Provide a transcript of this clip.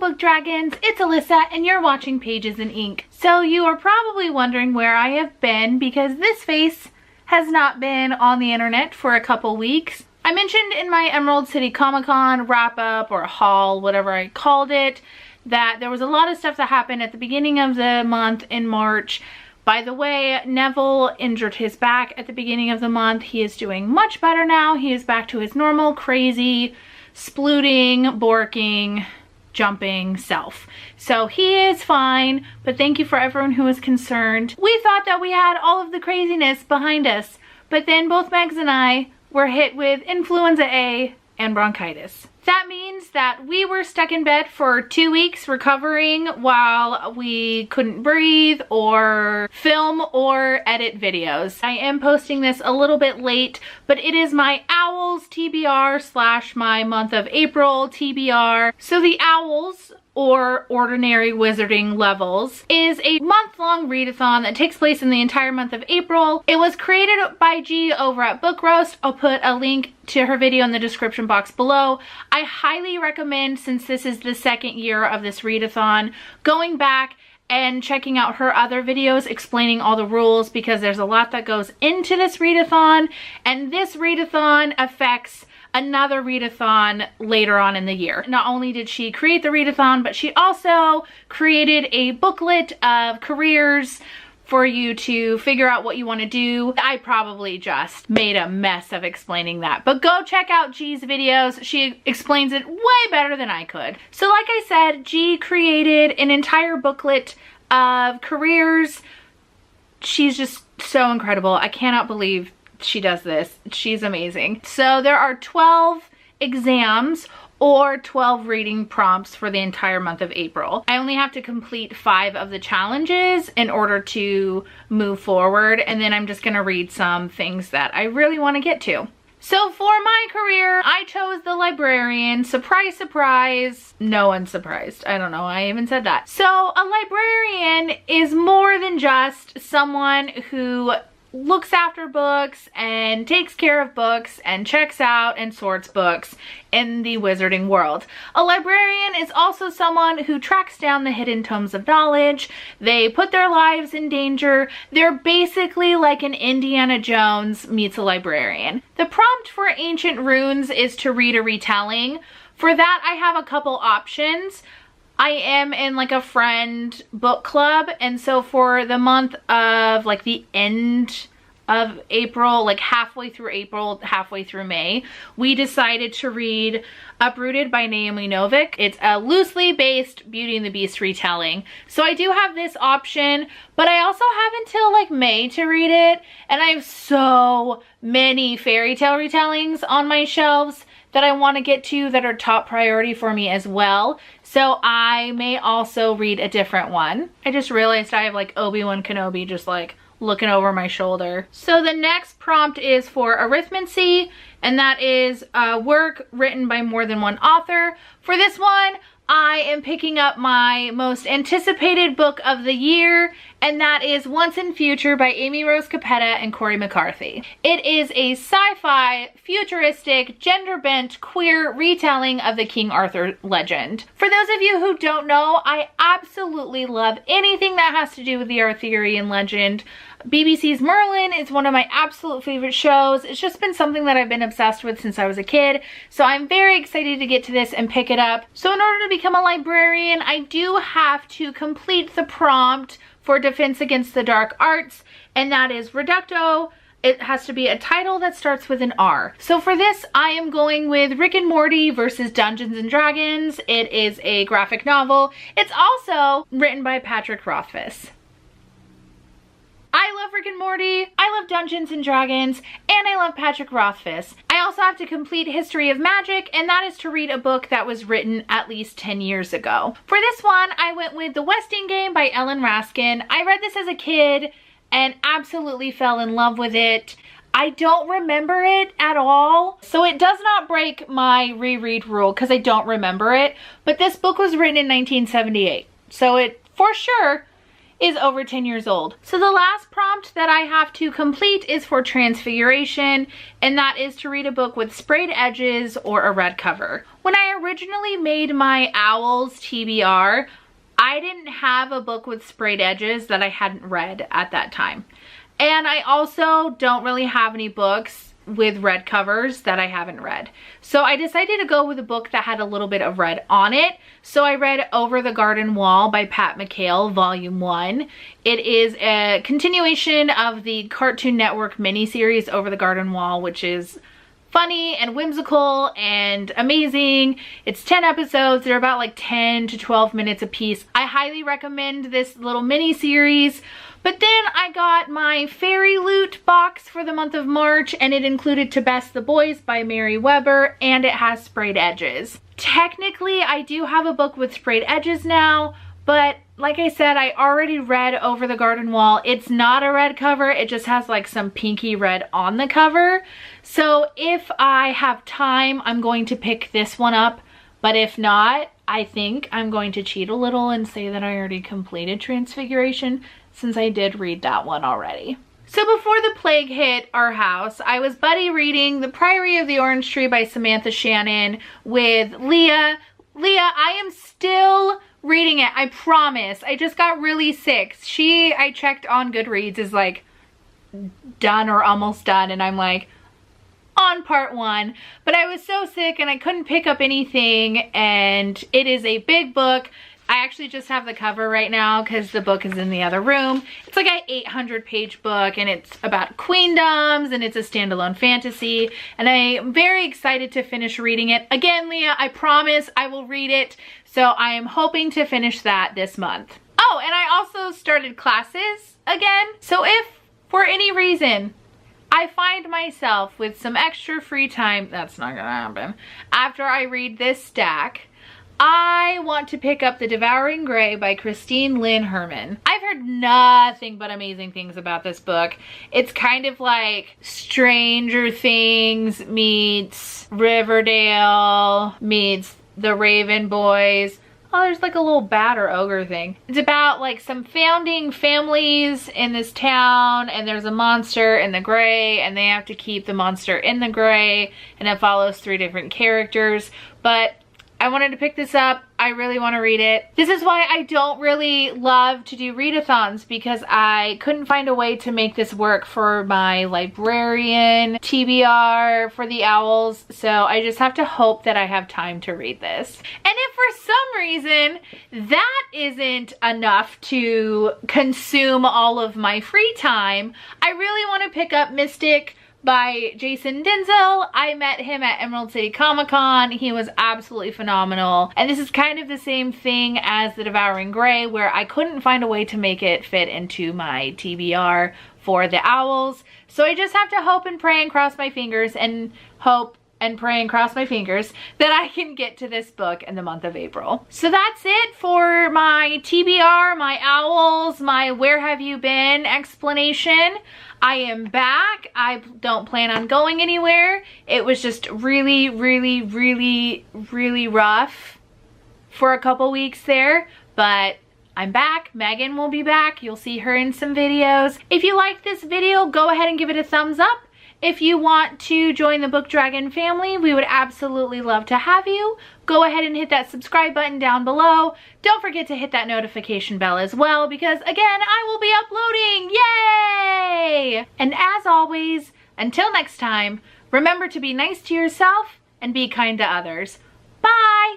book dragons, it's Alyssa and you're watching Pages in Ink. So you are probably wondering where I have been because this face has not been on the internet for a couple weeks. I mentioned in my Emerald City Comic Con wrap up or haul, whatever I called it, that there was a lot of stuff that happened at the beginning of the month in March. By the way, Neville injured his back at the beginning of the month. He is doing much better now. He is back to his normal, crazy, splooting, borking, jumping self. So he is fine, but thank you for everyone who was concerned. We thought that we had all of the craziness behind us, but then both Megs and I were hit with influenza A and bronchitis. That means that we were stuck in bed for 2 weeks recovering while we couldn't breathe or film or edit videos. I am posting this a little bit late, but it is my Owls TBR / my month of April TBR. So the Owls, or Ordinary Wizarding Levels, is a month-long readathon that takes place in the entire month of April. It was created by G over at Book Roast. I'll put a link to her video in the description box below. I highly recommend, since this is the second year of this readathon, going back and checking out her other videos explaining all the rules, because there's a lot that goes into this readathon, and this readathon affects another readathon later on in the year. Not only did she create the readathon, but she also created a booklet of careers for you to figure out what you want to do. I probably just made a mess of explaining that, but go check out G's videos. She explains it way better than I could. So like I said, G created an entire booklet of careers. She's just so incredible. I cannot believe she does this. She's amazing. So there are 12 exams or 12 reading prompts for the entire month of April. I only have to complete 5 of the challenges in order to move forward, and then I'm just gonna read some things that I really want to get to. So for my career, I chose the librarian. Surprise, surprise. No one's surprised. I don't know why I even said that. So a librarian is more than just someone who looks after books and takes care of books and checks out and sorts books in the wizarding world. A librarian is also someone who tracks down the hidden tomes of knowledge. They put their lives in danger. They're basically like an Indiana Jones meets a librarian. The prompt for Ancient Runes is to read a retelling. For that, I have a couple options. I am in like a friend book club, and so for the month of like the end of April, like halfway through April, halfway through May, we decided to read Uprooted by Naomi Novik. It's a loosely based Beauty and the Beast retelling. So I do have this option, but I also have until like May to read it, and I have so many fairy tale retellings on my shelves that I want to get to that are top priority for me as well. So I may also read a different one. I just realized I have like Obi-Wan Kenobi just like looking over my shoulder. So the next prompt is for arithmancy, and that is a work written by more than one author. For this one, I am picking up my most anticipated book of the year, and that is Once and Future by Amy Rose Capetta and Corey McCarthy. It is a sci-fi, futuristic, gender-bent, queer retelling of the King Arthur legend. For those of you who don't know, I absolutely love anything that has to do with the Arthurian legend. BBC's Merlin is one of my absolute favorite shows. It's just been something that I've been obsessed with since I was a kid, so I'm very excited to get to this and pick it up. So in order to become a librarian, I do have to complete the prompt for Defense Against the Dark Arts, and that is Readathon. It has to be a title that starts with an R. So for this, I am going with Rick and Morty versus Dungeons and Dragons. It is a graphic novel. It's also written by Patrick Rothfuss. I love Rick and Morty, I love Dungeons and Dragons, and I love Patrick Rothfuss. I also have to complete History of Magic, and that is to read a book that was written at least 10 years ago. For this one, I went with The Westing Game by Ellen Raskin. I read this as a kid and absolutely fell in love with it. I don't remember it at all, so it does not break my reread rule because I don't remember it, but this book was written in 1978, so it for sure is over 10 years old. So the last prompt that I have to complete is for Transfiguration, and that is to read a book with sprayed edges or a red cover. When I originally made my Owls TBR, I didn't have a book with sprayed edges that I hadn't read at that time. And I also don't really have any books with red covers that I haven't read. So I decided to go with a book that had a little bit of red on it. So I read Over the Garden Wall by Pat McHale, Volume 1. It is a continuation of the Cartoon Network miniseries Over the Garden Wall, which is funny and whimsical and amazing. It's 10 episodes. They're about like 10 to 12 minutes a piece. I highly recommend this little mini series. But then I got my Fairy Loot box for the month of March, and it included To Best the Boys by Mary Weber, and it has sprayed edges. Technically, I do have a book with sprayed edges now, but like I said, I already read Over the Garden Wall. It's not a red cover, it just has like some pinky red on the cover. So if I have time, I'm going to pick this one up, but if not, I think I'm going to cheat a little and say that I already completed Transfiguration, since I did read that one already. So before the plague hit our house, I was buddy reading The Priory of the Orange Tree by Samantha Shannon with Leah. Leah, I am still reading it, I promise. I just got really sick. I checked on Goodreads, is like done or almost done, and I'm like on part 1. But I was so sick and I couldn't pick up anything, and it is a big book. I actually just have the cover right now because the book is in the other room. It's like an 800-page book, and it's about queendoms, and it's a standalone fantasy, and I'm very excited to finish reading it. Again, Leah, I promise I will read it, so I am hoping to finish that this month. Oh, and I also started classes again, so if for any reason I find myself with some extra free time, that's not gonna happen, after I read this stack, I want to pick up The Devouring Grey by Christine Lynn Herman. I've heard nothing but amazing things about this book. It's kind of like Stranger Things meets Riverdale meets The Raven Boys. Oh, there's like a little bat or ogre thing. It's about like some founding families in this town, and there's a monster in the gray, and they have to keep the monster in the gray, and it follows 3 different characters. But I wanted to pick this up. I really want to read it. This is why I don't really love to do readathons, because I couldn't find a way to make this work for my librarian TBR for the Owls. So I just have to hope that I have time to read this. And if for some reason that isn't enough to consume all of my free time, I really want to pick up Mystic by Jason Denzel. I met him at Emerald City Comic Con. He was absolutely phenomenal. And this is kind of the same thing as The Devouring Grey, where I couldn't find a way to make it fit into my TBR for the Owls. So I just have to hope and pray and cross my fingers and hope and pray and cross my fingers that I can get to this book in the month of April. So that's it for my TBR, my Owls, my Where Have You Been explanation. I am back. I don't plan on going anywhere. It was just really, really, really, really rough for a couple weeks there, but I'm back. Megan will be back. You'll see her in some videos. If you liked this video, go ahead and give it a thumbs up. If you want to join the Book Dragon family, we would absolutely love to have you. Go ahead and hit that subscribe button down below. Don't forget to hit that notification bell as well, because again, I will be uploading. Yay! And as always, until next time, remember to be nice to yourself and be kind to others. Bye!